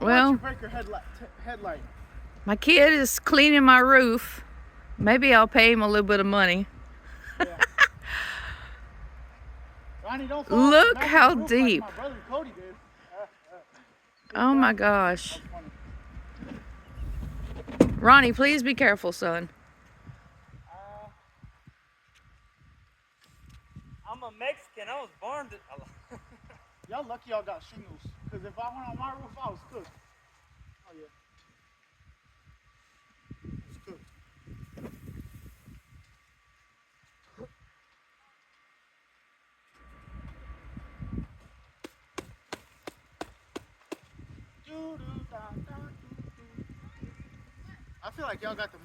Well, you break your headlight. my kid is cleaning my roof. Maybe I'll pay him a little bit of money. Yeah. Ronnie, don't fall Look off the how roof deep. Like my brother Cody did. Oh my gosh. Ronnie, please be careful, son. I'm a Mexican. I was born to... Y'all lucky y'all got shingles. Because if I went on my roof, I was cooked. Oh yeah. It's cooked. I feel like y'all got the